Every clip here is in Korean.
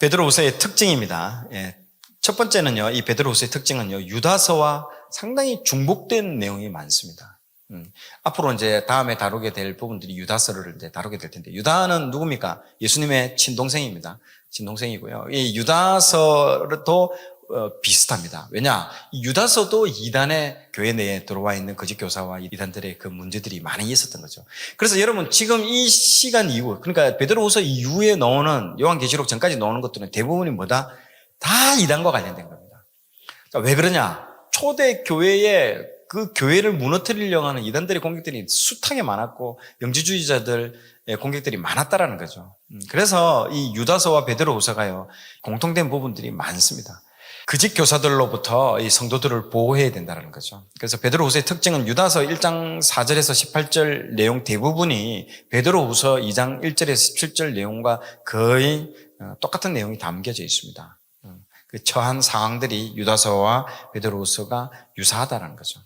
베드로후서의 특징입니다. 예. 첫 번째는요, 이 베드로후서의 특징은요, 유다서와 상당히 중복된 내용이 많습니다. 앞으로 이제 다음에 다루게 될 부분들이 유다서를 이제 다루게 될 텐데, 유다는 누굽니까? 예수님의 친동생입니다. 친동생이고요. 이 유다서도 비슷합니다. 왜냐? 이 유다서도 이단의 교회 내에 들어와 있는 거짓 교사와 이단들의 그 문제들이 많이 있었던 거죠. 그래서 여러분 지금 이 시간 이후, 그러니까 베드로후서 이후에 나오는 요한계시록 전까지 나오는 것들은 대부분이 뭐다? 다 이단과 관련된 겁니다. 그러니까 왜 그러냐? 초대 교회에 그 교회를 무너뜨리려고 하는 이단들의 공격들이 숱하게 많았고 영지주의자들의 공격들이 많았다라는 거죠. 그래서 이 유다서와 베드로후서가요 공통된 부분들이 많습니다. 거짓 교사들로부터 이 성도들을 보호해야 된다는 거죠. 그래서 베드로후서의 특징은 유다서 1장 4절에서 18절 내용 대부분이 베드로후서 2장 1절에서 17절 내용과 거의 똑같은 내용이 담겨져 있습니다. 그 처한 상황들이 유다서와 베드로후서가 유사하다는 거죠.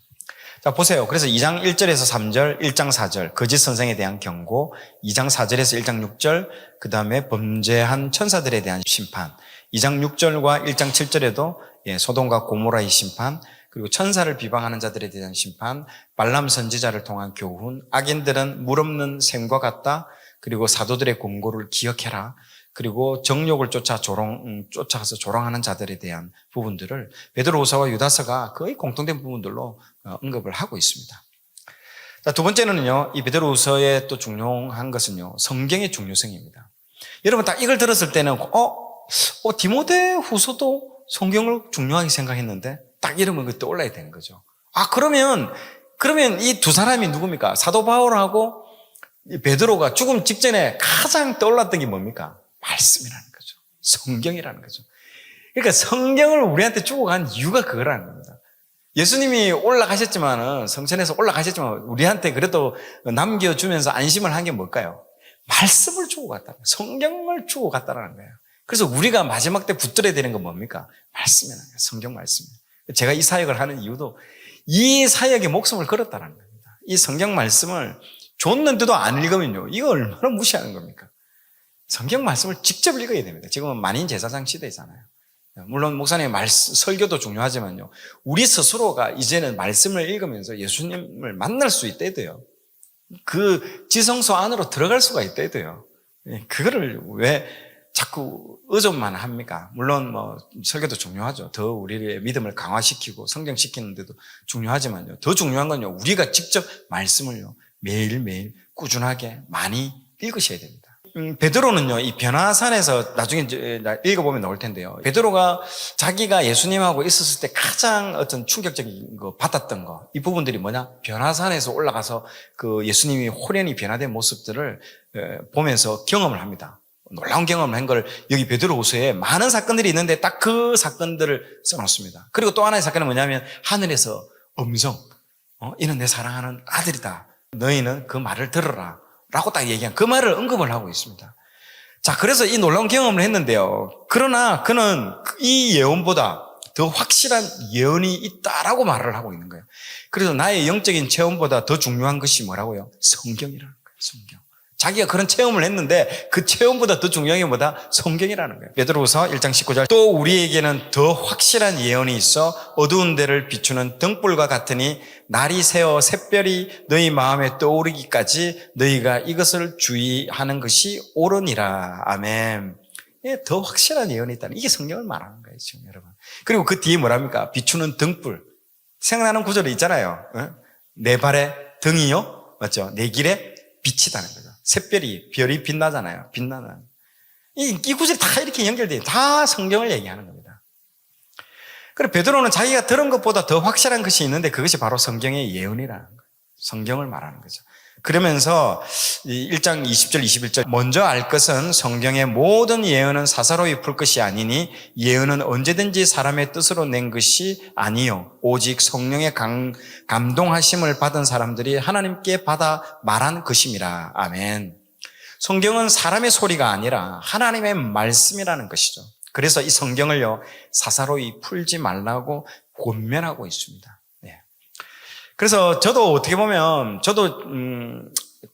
자, 보세요. 그래서 2장 1절에서 3절, 1장 4절, 거짓 선생에 대한 경고, 2장 4절에서 1장 6절, 그 다음에 범죄한 천사들에 대한 심판, 2장 6절과 1장 7절에도 소돔과 고모라의 심판, 그리고 천사를 비방하는 자들에 대한 심판, 발람 선지자를 통한 교훈, 악인들은 물 없는 샘과 같다, 그리고 사도들의 공고를 기억해라, 그리고 정욕을 쫓아가서 조롱하는 자들에 대한 부분들을 베드로후서와 유다서가 거의 공통된 부분들로 언급을 하고 있습니다. 자, 두 번째는요, 이 베드로후서의 또 중요한 것은요, 성경의 중요성입니다. 여러분 딱 이걸 들었을 때는 디모데후서도 성경을 중요하게 생각했는데 딱 이러면 그때 올라야 되는 거죠. 그러면 이 두 사람이 누굽니까? 사도 바울하고 베드로가 죽음 직전에 가장 떠올랐던 게 뭡니까? 말씀이라는 거죠. 성경이라는 거죠. 그러니까 성경을 우리한테 주고 간 이유가 그거라는 겁니다. 예수님이 올라가셨지만은, 성천에서 올라가셨지만, 우리한테 그래도 남겨주면서 안심을 한 게 뭘까요? 말씀을 주고 갔다. 성경을 주고 갔다라는 거예요. 그래서 우리가 마지막 때 붙들어야 되는 건 뭡니까? 말씀이라는 거예요. 성경 말씀이에요. 제가 이 사역을 하는 이유도 이 사역에 목숨을 걸었다는 겁니다. 이 성경 말씀을 줬는데도 안 읽으면요, 이거 얼마나 무시하는 겁니까? 성경 말씀을 직접 읽어야 됩니다. 지금은 만인 제사장 시대잖아요. 물론 목사님의 설교도 중요하지만요, 우리 스스로가 이제는 말씀을 읽으면서 예수님을 만날 수 있다 돼요. 그 지성소 안으로 들어갈 수가 있다 돼요. 그거를 왜 자꾸 의존만 합니까? 물론 설교도 중요하죠. 더 우리의 믿음을 강화시키고 성장시키는데도 중요하지만요, 더 중요한 건요, 우리가 직접 말씀을요 매일매일 꾸준하게 많이 읽으셔야 됩니다. 베드로는요, 이 변화산에서 나중에 읽어보면 나올 텐데요, 베드로가 자기가 예수님하고 있었을 때 가장 어떤 충격적인 거 받았던 거, 이 부분들이 뭐냐? 변화산에서 올라가서 그 예수님이 호련히 변화된 모습들을 보면서 경험을 합니다. 놀라운 경험을 한 걸 여기 베드로후서에 많은 사건들이 있는데 딱 그 사건들을 써놓습니다. 그리고 또 하나의 사건은 뭐냐면 하늘에서 음성, 이는 내 사랑하는 아들이다, 너희는 그 말을 들어라 라고 딱 얘기한 그 말을 언급을 하고 있습니다. 자, 그래서 이 놀라운 경험을 했는데요, 그러나 그는 이 예언보다 더 확실한 예언이 있다라고 말을 하고 있는 거예요. 그래서 나의 영적인 체험보다 더 중요한 것이 뭐라고요? 성경이라는 거예요. 성경. 자기가 그런 체험을 했는데 그 체험보다 더 중요한 게 뭐다? 성경이라는 거예요. 베드로후서 1장 19절, 또 우리에게는 더 확실한 예언이 있어 어두운 데를 비추는 등불과 같으니 날이 새어 샛별이 너희 마음에 떠오르기까지 너희가 이것을 주의하는 것이 옳으니라. 아멘. 더 확실한 예언이 있다는, 이게 성경을 말하는 거예요, 지금 여러분. 그리고 그 뒤에 뭐랍니까? 비추는 등불. 생각나는 구절이 있잖아요. 내 발의 등이요, 맞죠? 내 길에 빛이다는 거죠. 샛별이, 별이 빛나잖아요. 빛나는. 이 구절이 다 이렇게 연결돼요. 다 성경을 얘기하는 겁니다. 그리고 베드로는 자기가 들은 것보다 더 확실한 것이 있는데 그것이 바로 성경의 예언이라는 거예요. 성경을 말하는 거죠. 그러면서 1장 20절 21절, 먼저 알 것은 성경의 모든 예언은 사사로이 풀 것이 아니니 예언은 언제든지 사람의 뜻으로 낸 것이 아니요 오직 성령의 감동하심을 받은 사람들이 하나님께 받아 말한 것임이라. 아멘. 성경은 사람의 소리가 아니라 하나님의 말씀이라는 것이죠. 그래서 이 성경을요 사사로이 풀지 말라고 권면하고 있습니다. 그래서 저도 어떻게 보면 저도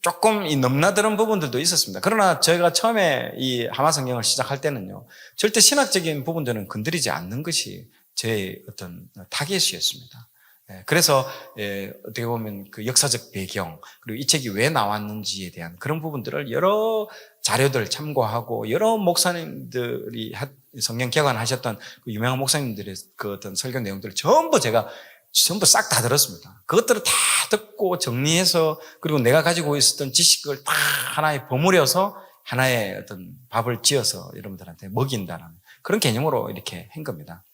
조금 이 넘나드는 부분들도 있었습니다. 그러나 저희가 처음에 이 하마 성경을 시작할 때는요, 절대 신학적인 부분들은 건드리지 않는 것이 제 어떤 타겟이었습니다. 그래서 어떻게 보면 그 역사적 배경, 그리고 이 책이 왜 나왔는지에 대한 그런 부분들을 여러 자료들 참고하고, 여러 목사님들이 성경 개관하셨던 그 유명한 목사님들의 그 어떤 설교 내용들을 전부 싹 다 들었습니다. 그것들을 다 듣고 정리해서, 그리고 내가 가지고 있었던 지식을 다 하나에 버무려서 하나의 어떤 밥을 지어서 여러분들한테 먹인다는 그런 개념으로 이렇게 한 겁니다.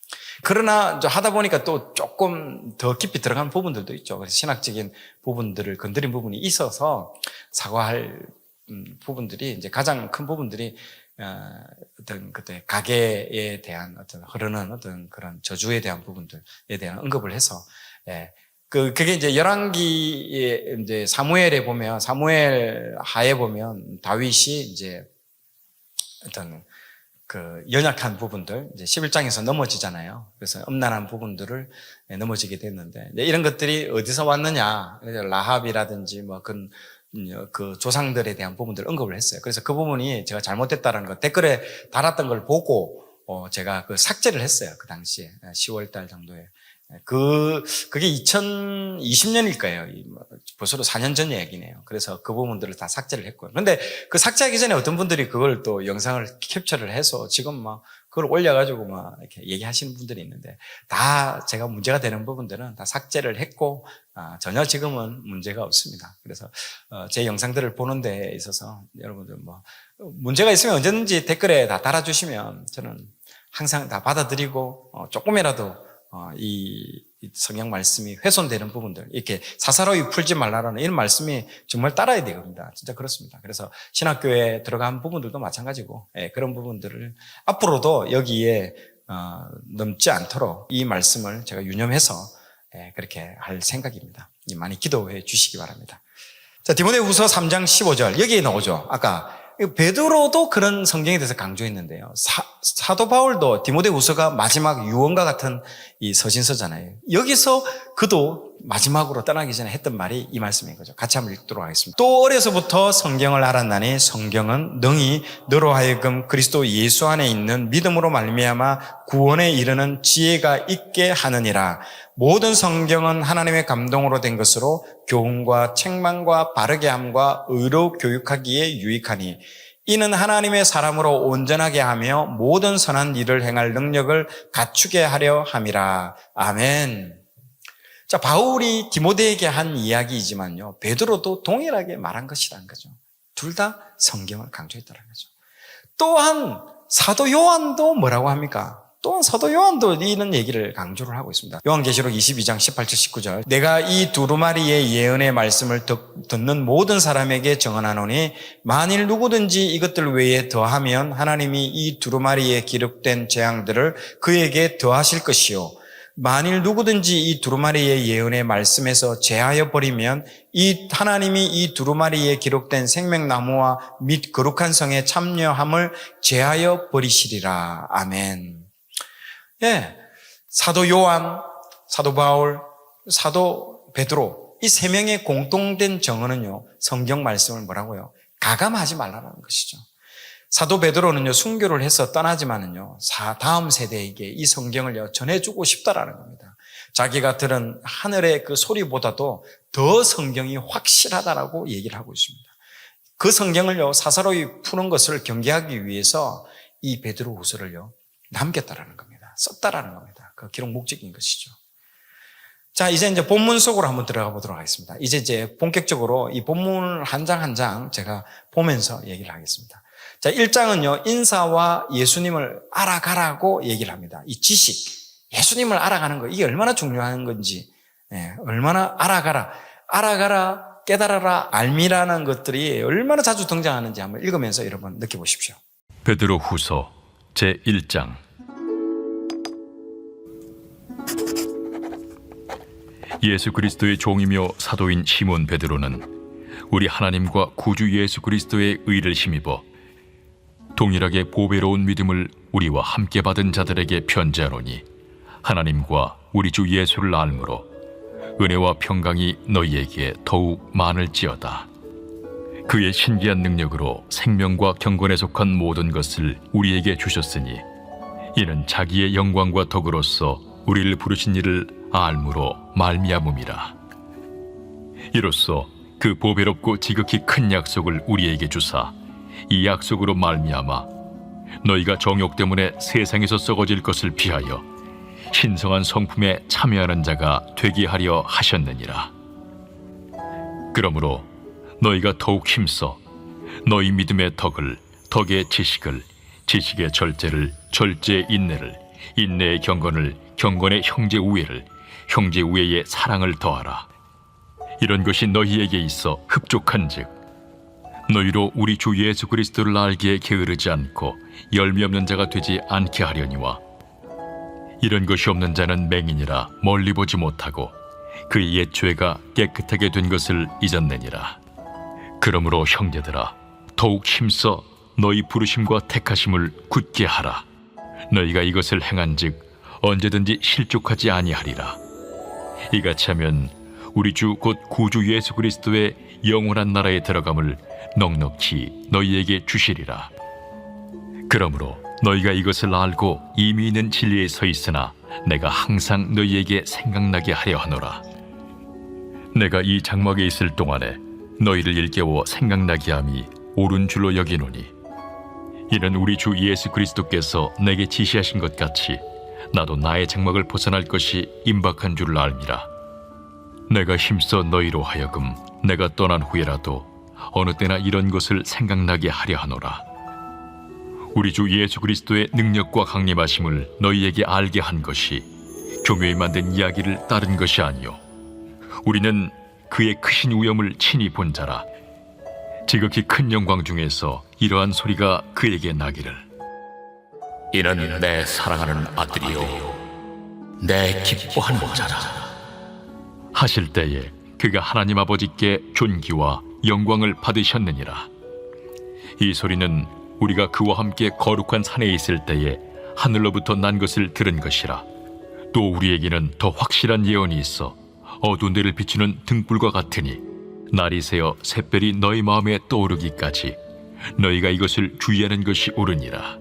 그러나 하다 보니까 또 조금 더 깊이 들어간 부분들도 있죠. 그래서 신학적인 부분들을 건드린 부분이 있어서 사과할 부분들이, 이제 가장 큰 부분들이 어떤 그때 가계에 대한 어떤 흐르는 어떤 그런 저주에 대한 부분들에 대한 언급을 해서, 그게 이제 열왕기에 이제 사무엘에 보면, 사무엘 하에 보면 다윗이 이제 어떤 그 연약한 부분들, 이제 11장에서 넘어지잖아요. 그래서 음란한 부분들을 넘어지게 됐는데, 이런 것들이 어디서 왔느냐, 라합이라든지 뭐 그 조상들에 대한 부분들을 언급을 했어요. 그래서 그 부분이 제가 잘못됐다는 거 댓글에 달았던 걸 보고 제가 그 삭제를 했어요. 그 당시에 10월 달 정도에. 그게 2020년일 거예요. 벌써 4년 전 얘기네요. 그래서 그 부분들을 다 삭제를 했고요. 그런데 그 삭제하기 전에 어떤 분들이 그걸 또 영상을 캡처를 해서 지금 막 그걸 올려가지고 막 이렇게 얘기하시는 분들이 있는데, 다 제가 문제가 되는 부분들은 다 삭제를 했고, 전혀 지금은 문제가 없습니다. 그래서 제 영상들을 보는 데 있어서 여러분들 뭐 문제가 있으면 언제든지 댓글에 다 달아주시면 저는 항상 다 받아들이고, 조금이라도 이 성경 말씀이 훼손되는 부분들, 이렇게 사사로이 풀지 말라라는 이런 말씀이 정말 따라야 되겁니다. 진짜 그렇습니다. 그래서 신학교에 들어간 부분들도 마찬가지고, 그런 부분들을 앞으로도 여기에 넘지 않도록 이 말씀을 제가 유념해서 그렇게 할 생각입니다. 많이 기도해 주시기 바랍니다. 자, 디모데후서 3장 15절 여기에 나오죠. 아까 베드로도 그런 성경에 대해서 강조했는데요. 사도 바울도 디모데후서가 마지막 유언과 같은 이 서신서잖아요. 여기서 그도 마지막으로 떠나기 전에 했던 말이 이 말씀인 거죠. 같이 한번 읽도록 하겠습니다. 또 어려서부터 성경을 알았나니 성경은 능히 너로 하여금 그리스도 예수 안에 있는 믿음으로 말미암아 구원에 이르는 지혜가 있게 하느니라. 모든 성경은 하나님의 감동으로 된 것으로 교훈과 책망과 바르게 함과 의로 교육하기에 유익하니 이는 하나님의 사람으로 온전하게 하며 모든 선한 일을 행할 능력을 갖추게 하려 함이라. 아멘. 자, 바울이 디모데에게 한 이야기이지만요, 베드로도 동일하게 말한 것이라는 거죠. 둘 다 성경을 강조했다는 거죠. 또한 사도 요한도 뭐라고 합니까? 또한 사도 요한도 이런 얘기를 강조를 하고 있습니다. 요한계시록 22장 18절 19절 내가 이 두루마리의 예언의 말씀을 듣는 모든 사람에게 정언하노니 만일 누구든지 이것들 외에 더하면 하나님이 이 두루마리에 기록된 재앙들을 그에게 더하실 것이요 만일 누구든지 이 두루마리의 예언의 말씀에서 제하여 버리면 이 하나님이 이 두루마리에 기록된 생명나무와 및 거룩한 성에 참여함을 제하여 버리시리라. 아멘. 사도 요한, 사도 바울, 사도 베드로 이 세 명의 공통된 정언은요, 성경 말씀을 뭐라고요? 가감하지 말라는 것이죠. 사도 베드로는요, 순교를 해서 떠나지만은요, 다음 세대에게 이 성경을 전해주고 싶다라는 겁니다. 자기가 들은 하늘의 그 소리보다도 더 성경이 확실하다라고 얘기를 하고 있습니다. 그 성경을요, 사사로이 푸는 것을 경계하기 위해서 이 베드로후서를요, 남겼다라는 겁니다. 썼다라는 겁니다. 그 기록 목적인 것이죠. 자, 이제 본문 속으로 한번 들어가 보도록 하겠습니다. 이제 본격적으로 이 본문 한 장 한 장 제가 보면서 얘기를 하겠습니다. 자, 1장은요, 인사와 예수님을 알아가라고 얘기를 합니다. 이 지식, 예수님을 알아가는 거, 이게 얼마나 중요한 건지, 얼마나 알아가라, 깨달아라, 알미라는 것들이 얼마나 자주 등장하는지 한번 읽으면서 여러분 느껴보십시오. 베드로 후서 제1장. 예수 그리스도의 종이며 사도인 시몬 베드로는 우리 하나님과 구주 예수 그리스도의 의를 힘입어 동일하게 보배로운 믿음을 우리와 함께 받은 자들에게 편지하노니 하나님과 우리 주 예수를 알므로 은혜와 평강이 너희에게 더욱 많을지어다. 그의 신기한 능력으로 생명과 경건에 속한 모든 것을 우리에게 주셨으니 이는 자기의 영광과 덕으로서 우리를 부르신 이를 알므로 말미암음이라. 이로써 그 보배롭고 지극히 큰 약속을 우리에게 주사 이 약속으로 말미암아 너희가 정욕 때문에 세상에서 썩어질 것을 피하여 신성한 성품에 참여하는 자가 되게 하려 하셨느니라. 그러므로 너희가 더욱 힘써 너희 믿음의 덕을, 덕의 지식을, 지식의 절제를, 절제의 인내를, 인내의 경건을, 경건의 형제 우애를, 형제 우애의 사랑을 더하라. 이런 것이 너희에게 있어 흡족한즉 너희로 우리 주 예수 그리스도를 알기에 게으르지 않고 열매 없는 자가 되지 않게 하려니와 이런 것이 없는 자는 맹인이라 멀리 보지 못하고 그의 옛 죄가 깨끗하게 된 것을 잊었느니라. 그러므로 형제들아 더욱 힘써 너희 부르심과 택하심을 굳게 하라. 너희가 이것을 행한즉 언제든지 실족하지 아니하리라. 이같이 하면 우리 주 곧 구주 예수 그리스도의 영원한 나라에 들어감을 넉넉히 너희에게 주시리라. 그러므로 너희가 이것을 알고 이미 있는 진리에 서 있으나 내가 항상 너희에게 생각나게 하려 하노라. 내가 이 장막에 있을 동안에 너희를 일깨워 생각나게 함이 옳은 줄로 여기노니 이는 우리 주 예수 그리스도께서 내게 지시하신 것 같이 나도 나의 장막을 벗어날 것이 임박한 줄을 알미라. 내가 힘써 너희로 하여금 내가 떠난 후에라도 어느 때나 이런 것을 생각나게 하려 하노라. 우리 주 예수 그리스도의 능력과 강림하심을 너희에게 알게 한 것이 교묘히 만든 이야기를 따른 것이 아니요 우리는 그의 크신 위엄을 친히 본 자라. 지극히 큰 영광 중에서 이러한 소리가 그에게 나기를 이는 내 사랑하는 아들이요 내 기뻐하는 자라 하실 때에 그가 하나님 아버지께 존귀와 영광을 받으셨느니라. 이 소리는 우리가 그와 함께 거룩한 산에 있을 때에 하늘로부터 난 것을 들은 것이라. 또 우리에게는 더 확실한 예언이 있어 어두운 데를 비추는 등불과 같으니 날이 새어 샛별이 너희 마음에 떠오르기까지 너희가 이것을 주의하는 것이 옳으니라.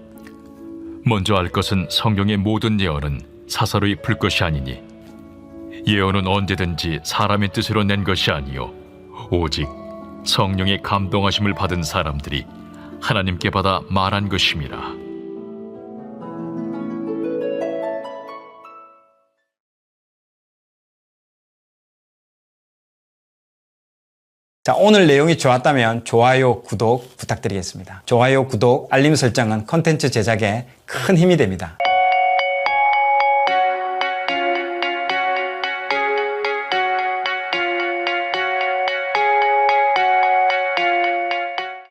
먼저 알 것은 성경의 모든 예언은 사사로이 풀 것이 아니니 예언은 언제든지 사람의 뜻으로 낸 것이 아니요 오직 성령의 감동하심을 받은 사람들이 하나님께 받아 말한 것임이라. 자, 오늘 내용이 좋았다면 좋아요, 구독 부탁드리겠습니다. 좋아요, 구독, 알림 설정은 콘텐츠 제작에 큰 힘이 됩니다.